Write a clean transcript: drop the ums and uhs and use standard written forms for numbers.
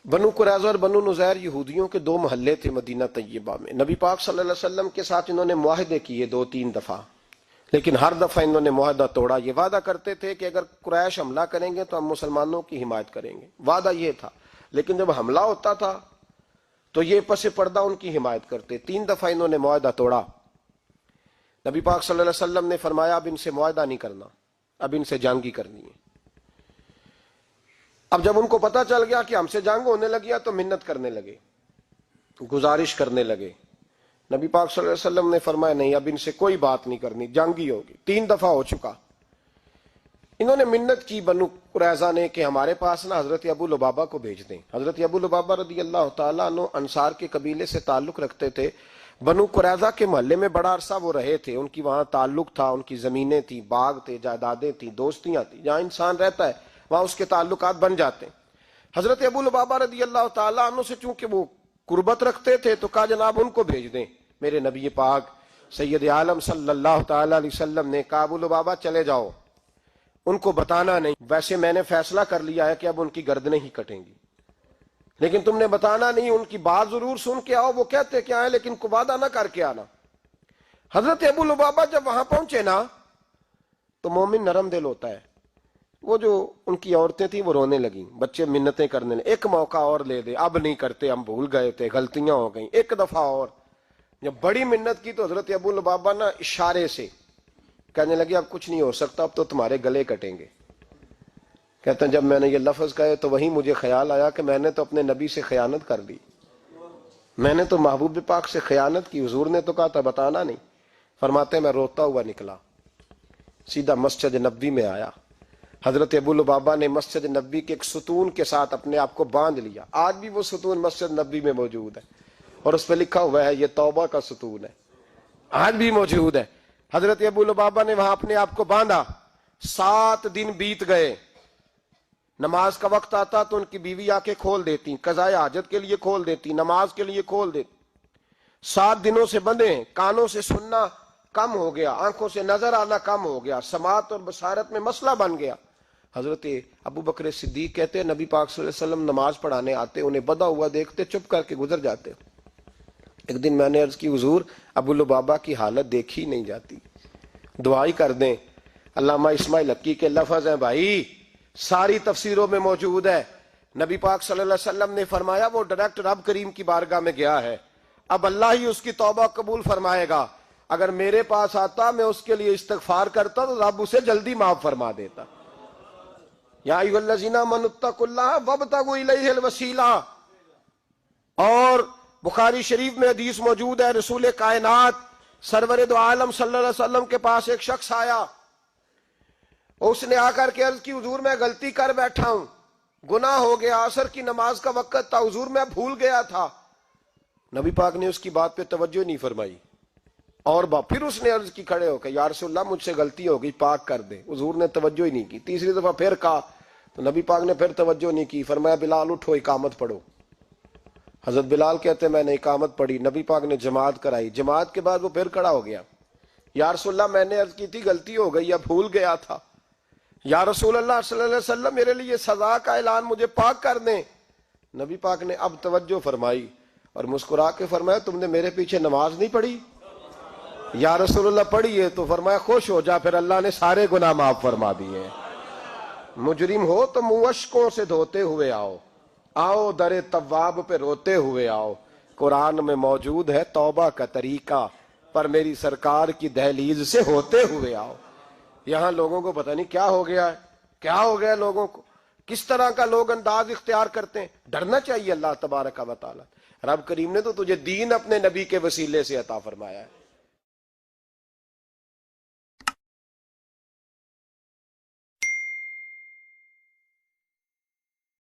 بنو قریظہ اور بنو نذیر یہودیوں کے دو محلے تھے مدینہ طیبہ میں. نبی پاک صلی اللہ علیہ وسلم کے ساتھ انہوں نے معاہدے کیے 2-3 دفعہ، لیکن ہر دفعہ انہوں نے معاہدہ توڑا. یہ وعدہ کرتے تھے کہ اگر قریش حملہ کریں گے تو ہم مسلمانوں کی حمایت کریں گے، وعدہ یہ تھا. لیکن جب حملہ ہوتا تھا تو یہ پس پردہ ان کی حمایت کرتے. 3 دفعہ انہوں نے معاہدہ توڑا. نبی پاک صلی اللہ علیہ وسلم نے فرمایا اب ان سے معاہدہ نہیں کرنا، اب ان سے جنگ ہی کرنی ہے. اب جب ان کو پتا چل گیا کہ ہم سے جنگ ہونے لگی تو منت کرنے لگے، گزارش کرنے لگے. نبی پاک صلی اللہ علیہ وسلم نے فرمایا نہیں، اب ان سے کوئی بات نہیں کرنی، جنگ ہی ہوگی. 3 دفعہ ہو چکا. انہوں نے منت کی بنو قریظہ نے کہ ہمارے پاس نا حضرت ابو لبابہ کو بھیج دیں. حضرت ابو لبابہ رضی اللہ تعالیٰ عنہ انصار کے قبیلے سے تعلق رکھتے تھے. بنو قریظہ کے محلے میں بڑا عرصہ وہ رہے تھے، ان کی وہاں تعلق تھا، ان کی زمینیں تھیں، باغ تھے، جائیدادیں تھیں، دوستیاں تھیں. جہاں انسان رہتا ہے وہاں اس کے تعلقات بن جاتے ہیں. حضرت ابو لبابہ رضی اللہ تعالیٰ عنہ سے چونکہ وہ قربت رکھتے تھے تو کہا جناب ان کو بھیج دیں. میرے نبی پاک سید عالم صلی اللہ تعالیٰ علیہ وسلم نے کہا ابو لبابہ چلے جاؤ، ان کو بتانا نہیں. ویسے میں نے فیصلہ کر لیا ہے کہ اب ان کی گردنیں ہی کٹیں گی، لیکن تم نے بتانا نہیں. ان کی بات ضرور سن کے آؤ، وہ کہتے کیا ہے لیکن کو وعدہ نہ کر کے آنا. حضرت ابو لبابہ جب وہاں پہنچے نا تو مومن نرم دل ہوتا ہے. وہ جو ان کی عورتیں تھیں وہ رونے لگیں، بچے منتیں کرنے لگے، ایک موقع اور لے دے، اب نہیں کرتے، ہم بھول گئے تھے، غلطیاں ہو گئیں، ایک دفعہ اور. جب بڑی منت کی تو حضرت ابو لبابہ نا اشارے سے کہنے لگے اب کچھ نہیں ہو سکتا، اب تو تمہارے گلے کٹیں گے. کہتے ہیں جب میں نے یہ لفظ کہے تو وہیں مجھے خیال آیا کہ میں نے تو اپنے نبی سے خیانت کر دی، میں نے تو محبوب پاک سے خیانت کی. حضور نے تو کہا تھا بتانا نہیں. فرماتے ہیں میں روتا ہوا نکلا، سیدھا مسجد نبوی میں آیا. حضرت ابو لبابہ نے مسجد نبوی کے ایک ستون کے ساتھ اپنے آپ کو باندھ لیا. آج بھی وہ ستون مسجد نبوی میں موجود ہے اور اس پہ لکھا ہوا ہے یہ توبہ کا ستون ہے، آج بھی موجود ہے. حضرت ابو لبابہ نے وہاں اپنے آپ کو باندھا. 7 دن بیت گئے. نماز کا وقت آتا تو ان کی بیوی آ کے کھول دیتی، قضائے حاجت کے لیے کھول دیتی، نماز کے لیے کھول دیتی. 7 دنوں سے بندے ہیں، کانوں سے سننا کم ہو گیا، آنکھوں سے نظر آنا کم ہو گیا، سماعت اور بصارت میں مسئلہ بن گیا. حضرت ابو بکر صدیق کہتے ہیں نبی پاک صلی اللہ علیہ وسلم نماز پڑھانے آتے، انہیں بدا ہوا دیکھتے چپ کر کے گزر جاتے. ایک دن میں نے عرض کی حضور ابو لبابہ کی حالت دیکھی نہیں جاتی، دعائی کر دیں. علامہ اسماعیل حقی کے لفظ ہیں بھائی، ساری تفسیروں میں موجود ہے. نبی پاک صلی اللہ علیہ وسلم نے فرمایا وہ ڈائریکٹ رب کریم کی بارگاہ میں گیا ہے، اب اللہ ہی اس کی توبہ قبول فرمائے گا. اگر میرے پاس آتا میں اس کے لیے استغفار کرتا تو رب اسے جلدی معاف فرما دیتا. یا ایھا الذین آمنوا اتقوا اللہ وابتغوا الیہ الوسیلہ. اور بخاری شریف میں حدیث موجود ہے، رسول کائنات سرور دو عالم صلی اللہ علیہ وسلم کے پاس ایک شخص آیا، اس نے آ کر کے عرض کی حضور میں غلطی کر بیٹھا ہوں، گناہ ہو گیا، عصر کی نماز کا وقت تھا حضور میں بھول گیا تھا. نبی پاک نے اس کی بات پہ توجہ نہیں فرمائی اور پھر اس نے عرض کی کھڑے ہو کہ یا رسول اللہ مجھ سے غلطی ہو گئی، پاک کر دے. حضور نے توجہ ہی نہیں کی. 3 دفعہ پھر کہا تو نبی پاک نے پھر توجہ نہیں کی. فرمایا بلال اٹھو اقامت پڑھو. حضرت بلال کہتے ہیں میں نے اقامت پڑھی، نبی پاک نے جماعت کرائی. جماعت کے بعد وہ پھر کھڑا ہو گیا، یا رسول اللہ میں نے عرض کی تھی غلطی ہو گئی یا بھول گیا تھا. یا رسول اللہ صلی اللہ علیہ وسلم میرے لیے سزا کا اعلان، مجھے پاک کر دیں. نبی پاک نے اب توجہ فرمائی اور مسکرا کے فرمایا تم نے میرے پیچھے نماز نہیں پڑھی؟ یا رسول اللہ پڑھی ہے. تو فرمایا خوش ہو جا، پھر اللہ نے سارے گناہ معاف فرما دیے. مجرم ہو تو مشکوں سے دھوتے ہوئے آؤ، آؤ در تواب پہ روتے ہوئے آؤ. قرآن میں موجود ہے توبہ کا طریقہ، پر میری سرکار کی دہلیز سے ہوتے ہوئے آؤ. یہاں لوگوں کو پتہ نہیں کیا ہو گیا ہے، کیا ہو گیا لوگوں کو، کس طرح کا لوگ انداز اختیار کرتے ہیں. ڈرنا چاہیے اللہ تبارک و تعالی. رب کریم نے تو تجھے دین اپنے نبی کے وسیلے سے عطا فرمایا ہے.